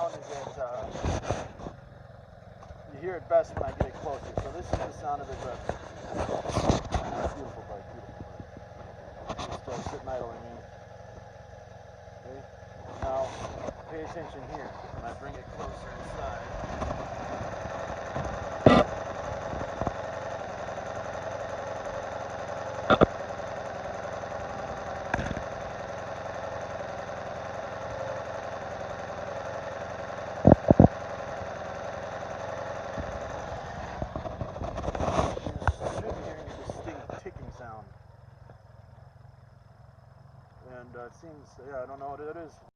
sound is that you hear it best when I get it closer. So this is the sound of the breath. Beautiful bike, beautiful bike. Just sitting idling in. Okay. Now pay attention here when I bring it closer inside. And it seems, yeah, I don't know what it is.